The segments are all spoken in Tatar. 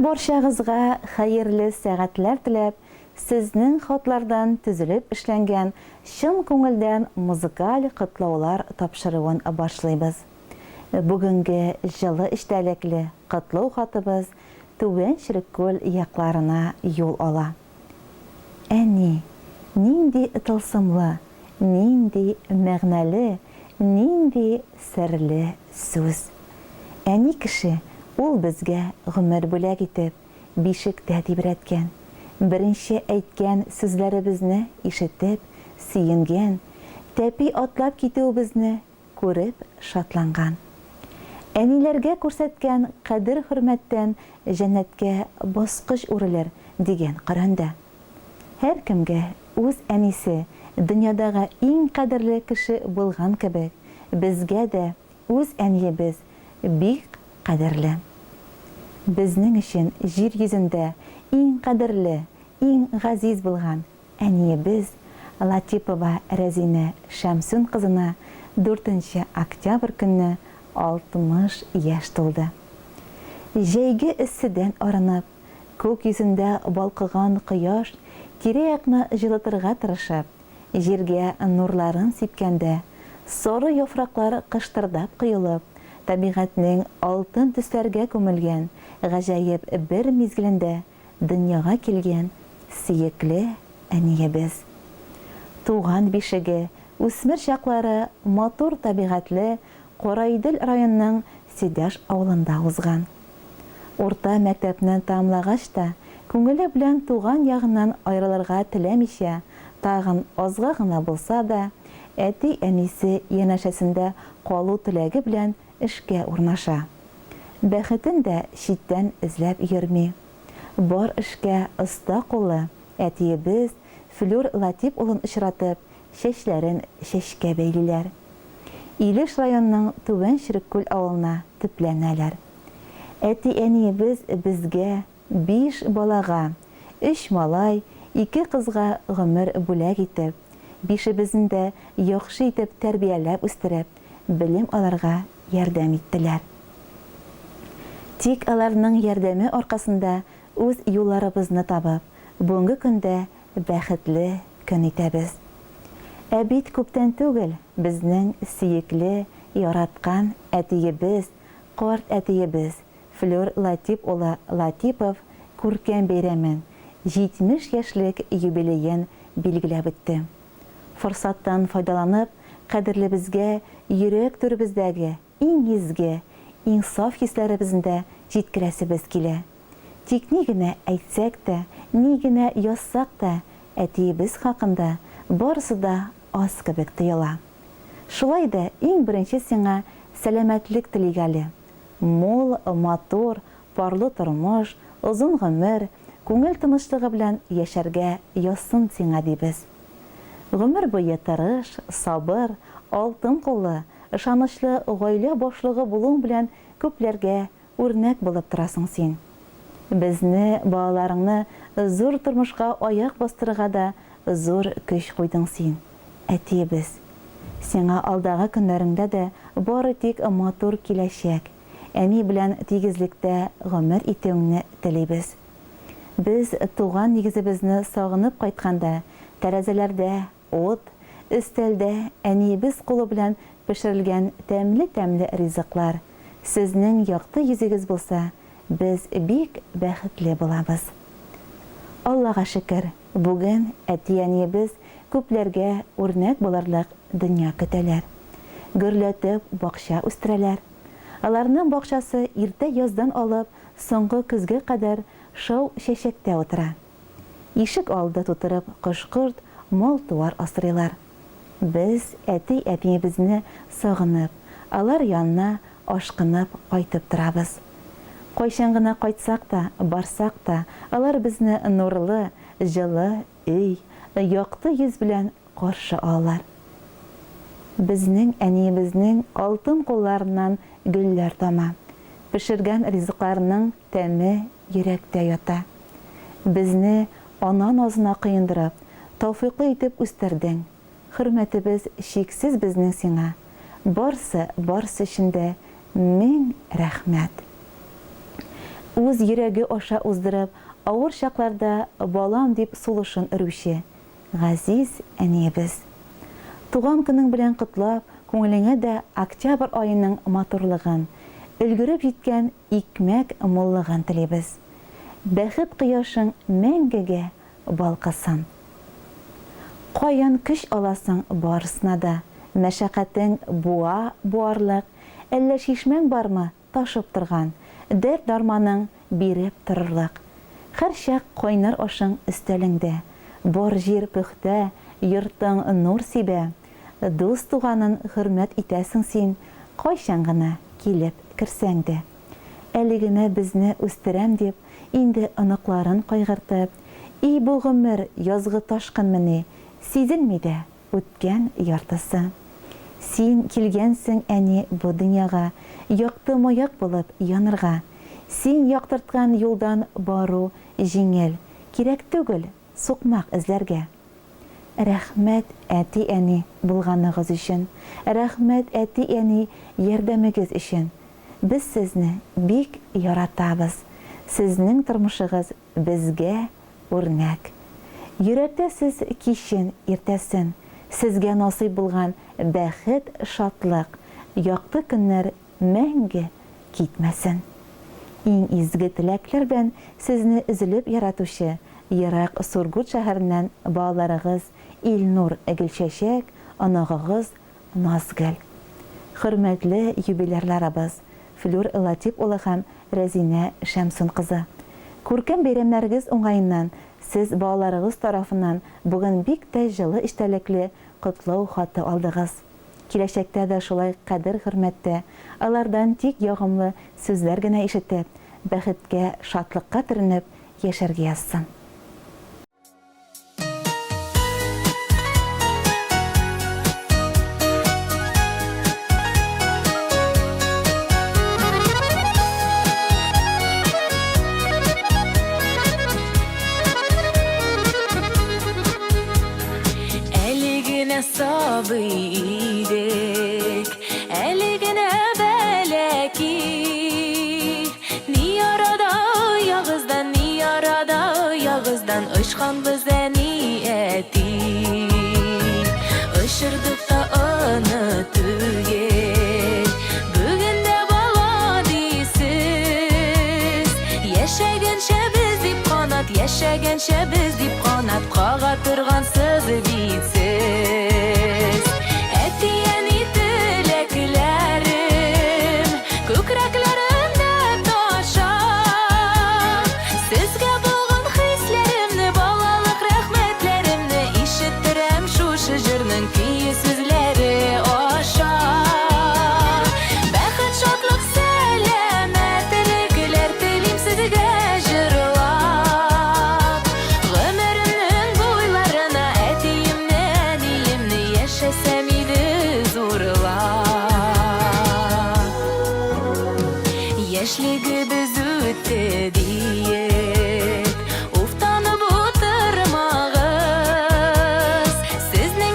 Баршагызга хәерле сәгатьләр теләп, сезнең хатлардан төзелеп эшләнгән чын күңелдән музыкаль котлаулар тапшыруын башлыйбыз. Бүгенге җылы эчтәлекле котлау хатыбыз Түбән Ширеккүл якларына юл ала. Әни, нинди тылсымлы, нинди мәгънәле, нинди серле сүз. Әни кеше, ул безгә гомер бүләк итеп, бишектә тибрәткән. Беренче әйткән сүзләребезне ишетеп, сөенгән, тәпи атлап китүебезне күреп шатланган. Әниләргә күрсәткән кадер-хөрмәттән җәннәткә баскыч үрелер дигән Коръәндә. Һәр кемгә үз әнисе дөньядагы иң кадерле кеше булган кебек, безгә дә үз әниебез бик кадерле. Безнең өчен җир йөзендә иң кадерле, иң газиз булган әниебез Латипова Рәзинә Шәмсүн кызына 4 октябрь көнне 60 яшь тулды. Җәйге эсседән арынып, күк йөзендә балкыган кояш тирә-якны җылытырга тырышып, җиргә нурларын сипкәндә, сары яфраклар кыштырдап коелып, табигатьнең алтын төсләргә күмелгән гаҗәеп бер мизгелендә дөньяга килгән сөекле әниебез. Туган бишеге, үсмер чаклары матур табигатлы Караидел районының Сидаш авылында узган. Урта мәктәпне тамамлагач та, күңеле белән туган ягыннан аерылырга теләмичә, тагын азга гына булса да, әти-әнисе янәшәсендә калу теләге белән эшкә урнаша. Бәхетен дә читтән эзләп йөрми. Бар эшкә оста кулы әтиебез Флюр Латип улын очратып, чәчләрен чәчкә бәйлиләр. Илеш районының Түбән Ширеккүл авылына төпләнәләр. Әти-әниебез безгә 5 балага, 3 малай, 2 кызга гомер бүләк итеп, бишебезне дә яхшы итеп тәрбияләп үстереп, белем аларга ярдәм иттеләр. Тик аларның ярдәме аркасында үз юлларыбызны табып, бүгенге көндә бәхетле көн итәбез. Ә бит күптән түгел безнең сөекле, яраткан әтиебез, карт әтиебез Флюр Латип улы Латипов күркәм бәйрәмен, 70 яшьлек юбилеен билгеләп үтте. Форсаттан файдаланып, кадерлебезгә йөрәк түребездәге иң изге, иң саф хисләребезне җиткерәсебез килә. Тик ни генә әйтсәк тә, ни генә язсак та, әтиебез хакында барысы да аз кебек тоела. Шулай да иң беренче сиңа сәламәтлек телигәле. Мул, матур, парлы тормыш, озын гомер, күңел тынычлыгы белән яшәргә язсын сиңа дибез. Гомер буе тырыш, сабыр, алтын куллы, ышанычлы гаилә башлыгы булуың белән күпләргә үрнәк булып торасың син. Безне, балаларыңны зур тормышка аяк бастырырга да зур көч куйдың син, әтиебез. Сиңа алдагы көннәреңдә дә бары тик матур киләчәк, әни белән тигезлектә гомер итүеңне телибез. Без туган нигезебезне сагынып кайтканда, тәрәзәләрдә ут, өстәлдә әниебез кулы белән пешерелгән тәмле-тәмле ризыклар, сезнең якты йөзегез булса, без бик бәхетле булабыз. Аллага шөкер, бүген әти-әниебез күпләргә үрнәк буларлык дөнья көтәләр. Гөрләтеп бакча үстерәләр. Аларның бакчасы иртә яздан алып, соңгы көзгә кадәр шау чәчәктә утыра. Ишек алды тутырып кош-корт, мал-туар асрыйлар. Без әти-әниебезне сагынып, алар янына ашкынып кайтып торабыз. Кайчан гына кайтсак та, барсак та, алар безне нурлы, җылы өй, якты йөз белән каршы алалар. Безнең әниебезнең алтын кулларыннан гөлләр тама. Пешергән ризыкларның тәме йөрәктә ята. Безне ана назына кыендырып, тауфыйклы итеп үстердең. Хөрмәтебез чиксез безнең сиңа. Барсы өчен дә 1000 рәхмәт. Үз йөрәге аша уздырып, авыр чакларда балам дип сулышын өрүче газиз әниебез. Туган көнең белән котлап, күңелеңә дә октябрь айының матурлыгын, өлгереп җиткән икмәк муллыгын телибез. Бәхет кояшың мәңгегә балкысын. Каян көч аласың барысына да, мәшәкатең буарлык, әллә шишмәң бармы ташып торган, дәрт дарманың биреп торырлык. Һәр чак кайнар ашың өстәлеңдә, бар җир пөхтә, йортың нур сибә. Дус туганын хөрмәт итәсең син, кайчан гына килеп керсәң дә. Әле генә безне үстерәм дип, инде оныкларын кайгыртып, и бу гомер язгы ташкынмыни, сизелми дә үткән яртысы. Син килгәнсең, әни, бу дөньяга, якты маяк булып янырга. Син яктырткан юлдан бару җиңел, кирәк түгел сукмак эзләргә. Рәхмәт, әти-әни, булганыгыз өчен. Рәхмәт, әти-әни, ярдәмегез өчен. Без сезне бик яратабыз. Сезнең тормышыгыз безгә үрнәк. Йөрәктә сез кичен, иртәсен, сезгә насыйп булган бәхет, шатлык, якты көннәр мәңге китмәсен. Иң изге теләкләр белән сезне üzülеп яратучы Ерак Сургут шәһәреннән балаларыгыз Илнур Гөлчәчәк, анагыгыз Назгөл. Хөрмәтле юбилерларыбыз Флюр Латип улы һәм Рәзинә Шәмсун кызы. Күркәм бәйрәмнәрегез уңаеннан сез балаларыгыз тарафыннан бүген бик тә җылы истәлекле котлау хаты алдыгыз. Киләчәктә дә шулай кадер-хөрмәттә, алардан тик ягымлы сүзләр генә ишетеп, бәхеткә, шатлыкка төренеп яшәргә язсын. Sabır idik, eligine belki. Ni arada yağızdan ışkan bize niyeti. Işırdık da anı tüyel, bugün de bala diysiz. Yaşagenşe biz dip kanat, kağa tırgansız bitsiz. Яшьлегебез үтте диеп, уфтанып утырмагыз. Сезнең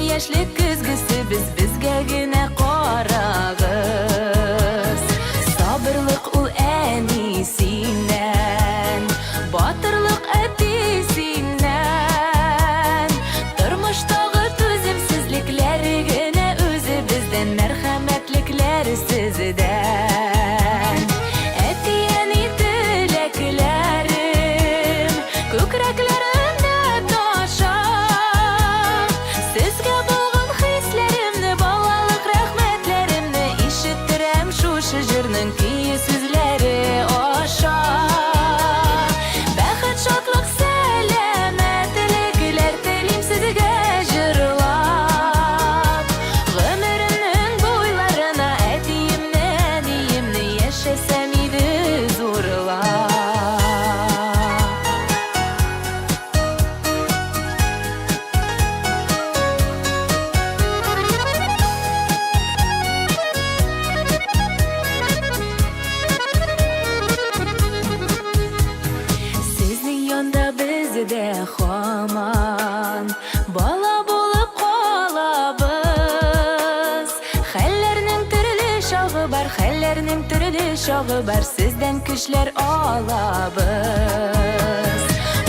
яшьлек көзгесебез, безгә генә карагыз. Сабырлык ул әни синнән, батырлык әти синнән. Тормыштагы түземсезлекләр генә үзебездән, мәрхәмәтлекләр сездән. Әти-әни теләкләрем, күкрәкләремдә таша. Сезгә булган хисләремне, балалык рәхмәтләремне ишеттерәм шушы җырның көе сүзләре аша. Бәхет, шатлык, сәламәтлекләр телим сезгә җырлап. Гомеремнең буйларына әтиемне, әниемне яшәсәм иде зурлап. Сезнең янда бездә һаман бала булып калабыз. Хәлләрнең төрле чагы бар, сездән көчләр алабыз.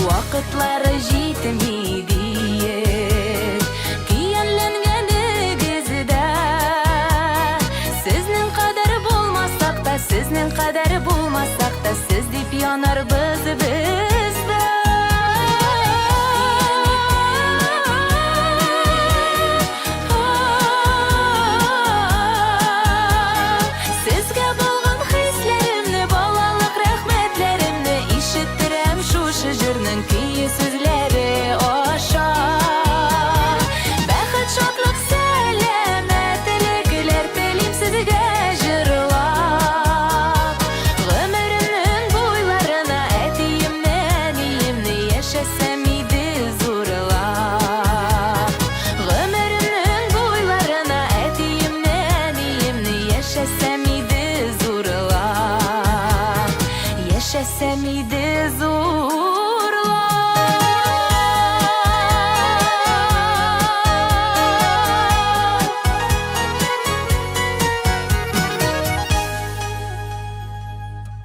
Вакытлары җитми диек, киянләнгәнегездә. Сезнең кадәр булмасак та, сезнең кадәр булмасак та, сез дип янарбыз бездә. Сезгә булган хисләремне, балалык рәхмәтләремне ишеттерәм шушы җырның көе сүзләре аша. Бәхет, шатлык, сәламәтлекләр телим сезгә җырлап. Гомеремнең буйларына әтиемне, әниемне яшәсәм иде зурлап. Гомеремнең буйларына әтиемне, әниемне яшәсәм иде зурлап. Яшәсәм иде зурлап.